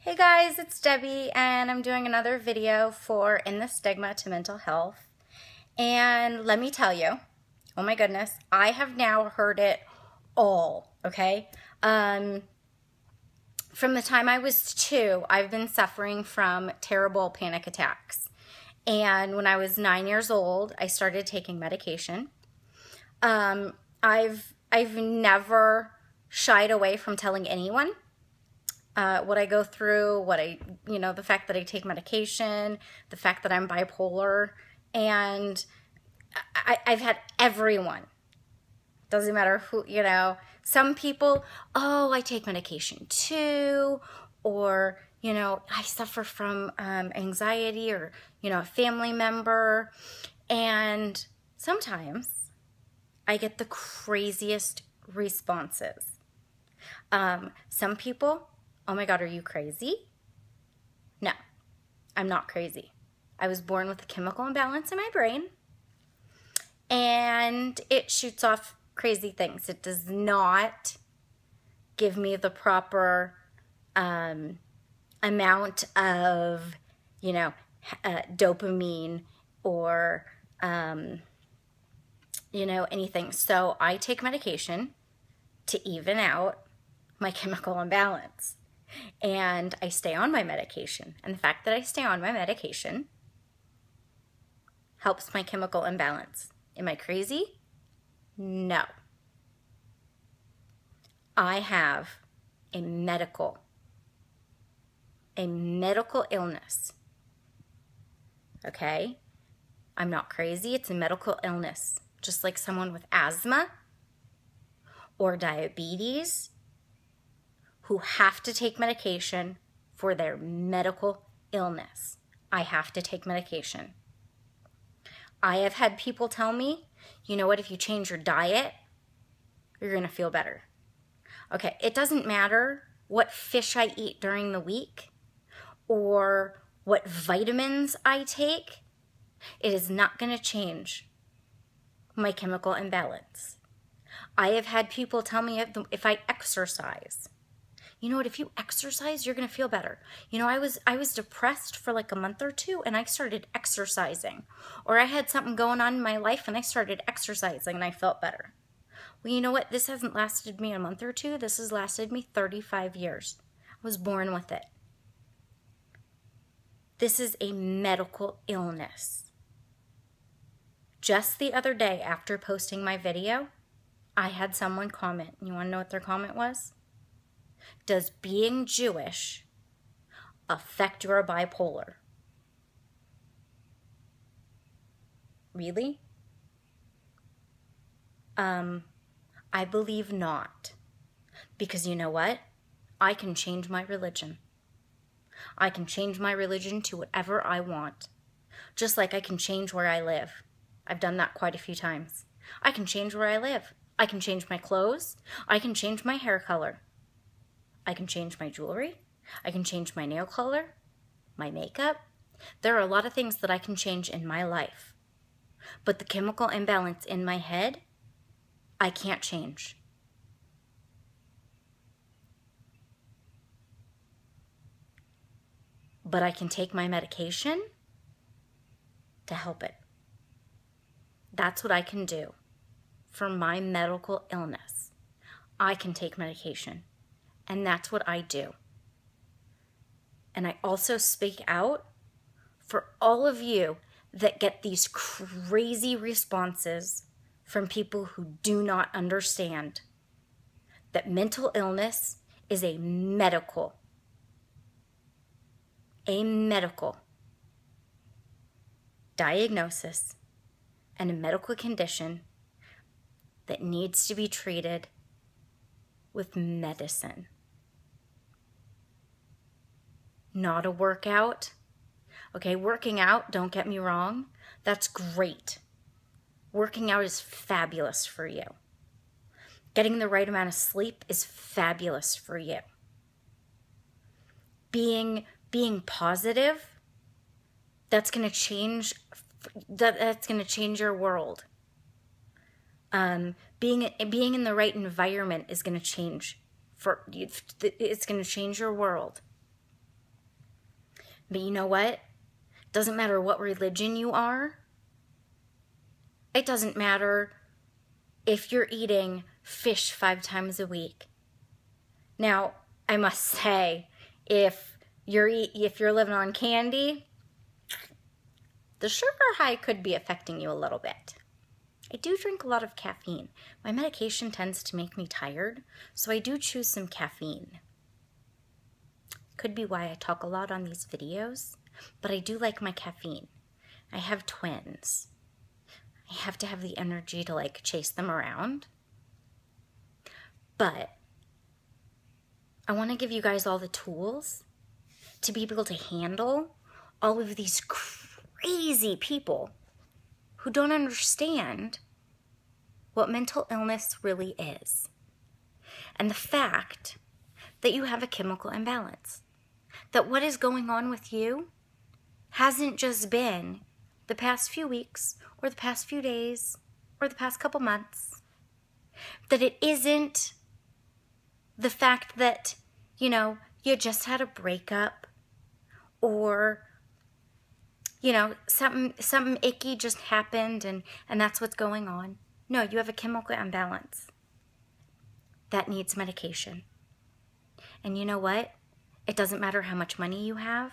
Hey guys, it's Debbie and I'm doing another video for In the Stigma to Mental Health. And let me tell you, oh my goodness, I have now heard it all, okay? From the time I was 2, I've been suffering from terrible panic attacks. And when I was 9 years old, I started taking medication. I've never shied away from telling anyone what I go through, the fact that I take medication, the fact that I'm bipolar, and I've had everyone. Doesn't matter who, some people, oh, I take medication too, or, I suffer from anxiety, or, a family member, and sometimes I get the craziest responses. Some people, oh my God, are you crazy? No, I'm not crazy. I was born with a chemical imbalance in my brain, and it shoots off crazy things. It does not give me the proper amount of, dopamine or, anything. So I take medication to even out my chemical imbalance. And I stay on my medication. And the fact that I stay on my medication helps my chemical imbalance. Am I crazy? No. I have a medical illness. Okay? I'm not crazy. It's a medical illness. Just like someone with asthma or diabetes who have to take medication for their medical illness. I have to take medication. I have had people tell me, you know what, if you change your diet, you're going to feel better. Okay, it doesn't matter what fish I eat during the week or what vitamins I take. It is not going to change my chemical imbalance. I have had people tell me if I exercise, you know what, if you exercise, you're going to feel better. I was depressed for like a month or 2 and I started exercising. Or I had something going on in my life and I started exercising and I felt better. Well, you know what? This hasn't lasted me a month or 2. This has lasted me 35 years. I was born with it. This is a medical illness. Just the other day after posting my video, I had someone comment. You want to know what their comment was? Does being Jewish affect your bipolar? Really? I believe not. Because you know what? I can change my religion. I can change my religion to whatever I want. Just like I can change where I live. I've done that quite a few times. I can change where I live. I can change my clothes. I can change my hair color. I can change my jewelry. I can change my nail color, my makeup. There are a lot of things that I can change in my life. But the chemical imbalance in my head, I can't change. But I can take my medication to help it. That's what I can do for my medical illness. I can take medication. And that's what I do. And I also speak out for all of you that get these crazy responses from people who do not understand that mental illness is a medical diagnosis and a medical condition that needs to be treated with medicine. Not a workout. Okay, working out, don't get me wrong, that's great. Working out is fabulous for you. Getting the right amount of sleep is fabulous for you. Being positive, that's going to change your world. Being in the right environment is going to change it's going to change your world. But you know what? Doesn't matter what religion you are. It doesn't matter if you're eating fish 5 times a week. Now, I must say, if you're living on candy, the sugar high could be affecting you a little bit. I do drink a lot of caffeine. My medication tends to make me tired, so I do choose some caffeine. Could be why I talk a lot on these videos, but I do like my caffeine. I have twins. I have to have the energy to like chase them around. But I want to give you guys all the tools to be able to handle all of these crazy people who don't understand what mental illness really is. And the fact that you have a chemical imbalance. That what is going on with you hasn't just been the past few weeks or the past few days or the past couple months. That it isn't the fact that, you just had a breakup or, something icky just happened and that's what's going on. No, you have a chemical imbalance that needs medication. And you know what? It doesn't matter how much money you have.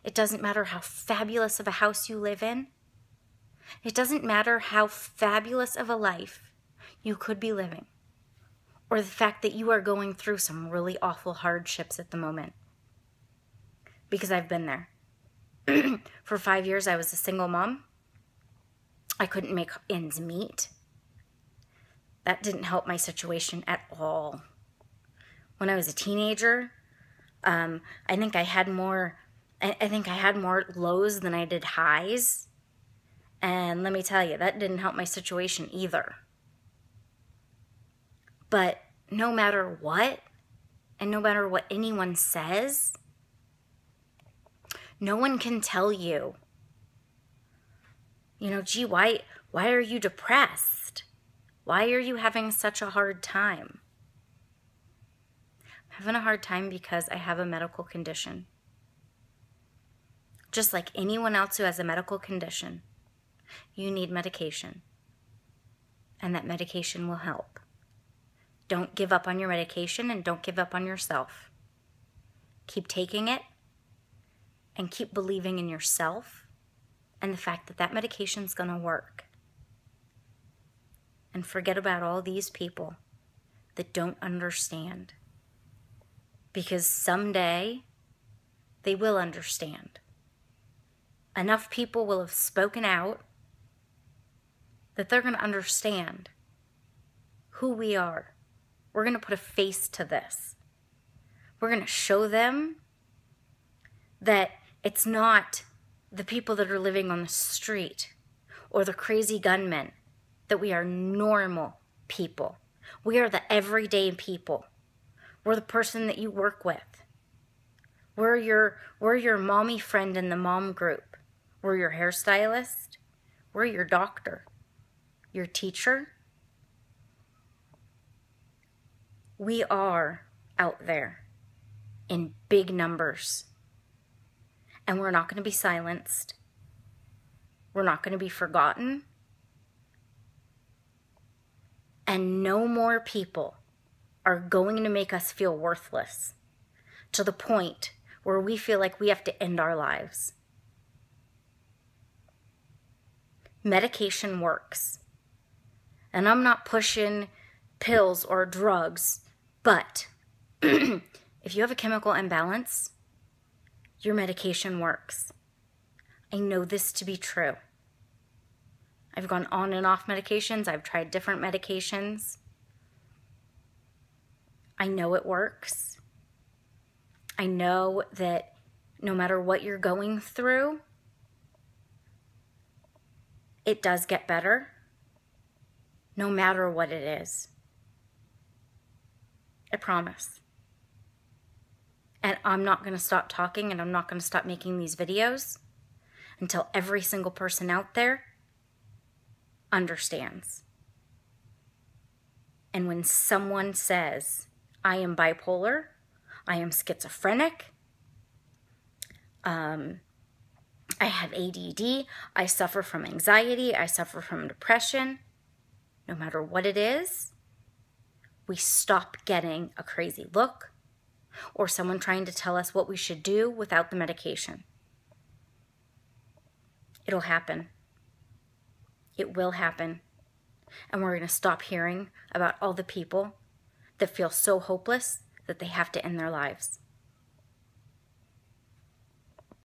It doesn't matter how fabulous of a house you live in. It doesn't matter how fabulous of a life you could be living, or the fact that you are going through some really awful hardships at the moment. Because I've been there. For 5 years, I was a single mom. I couldn't make ends meet. That didn't help my situation at all. When I was a teenager, I think I had more lows than I did highs. And let me tell you, that didn't help my situation either. But no matter what, and no matter what anyone says, no one can tell you, gee, why are you depressed? Why are you having such a hard time? I'm having a hard time because I have a medical condition. Just like anyone else who has a medical condition, you need medication. And that medication will help. Don't give up on your medication and don't give up on yourself. Keep taking it and keep believing in yourself and the fact that that medication's going to work. And forget about all these people that don't understand. Because someday they will understand. Enough people will have spoken out that they're going to understand who we are. We're going to put a face to this. We're going to show them that it's not the people that are living on the street or the crazy gunmen, that we are normal people. We are the everyday people. We're the person that you work with. We're your mommy friend in the mom group. We're your hairstylist. We're your doctor. Your teacher. We are out there in big numbers. And we're not going to be silenced. We're not going to be forgotten. And no more people are going to make us feel worthless to the point where we feel like we have to end our lives. Medication works. And I'm not pushing pills or drugs, but if you have a chemical imbalance, your medication works. I know this to be true. I've gone on and off medications. I've tried different medications. I know it works. I know that no matter what you're going through, it does get better, no matter what it is. I promise. And I'm not going to stop talking and I'm not going to stop making these videos until every single person out there understands. And when someone says, I am bipolar, I am schizophrenic, I have ADD, I suffer from anxiety, I suffer from depression. No matter what it is, we stop getting a crazy look or someone trying to tell us what we should do without the medication. It'll happen. It will happen. And we're going to stop hearing about all the people that feel so hopeless that they have to end their lives.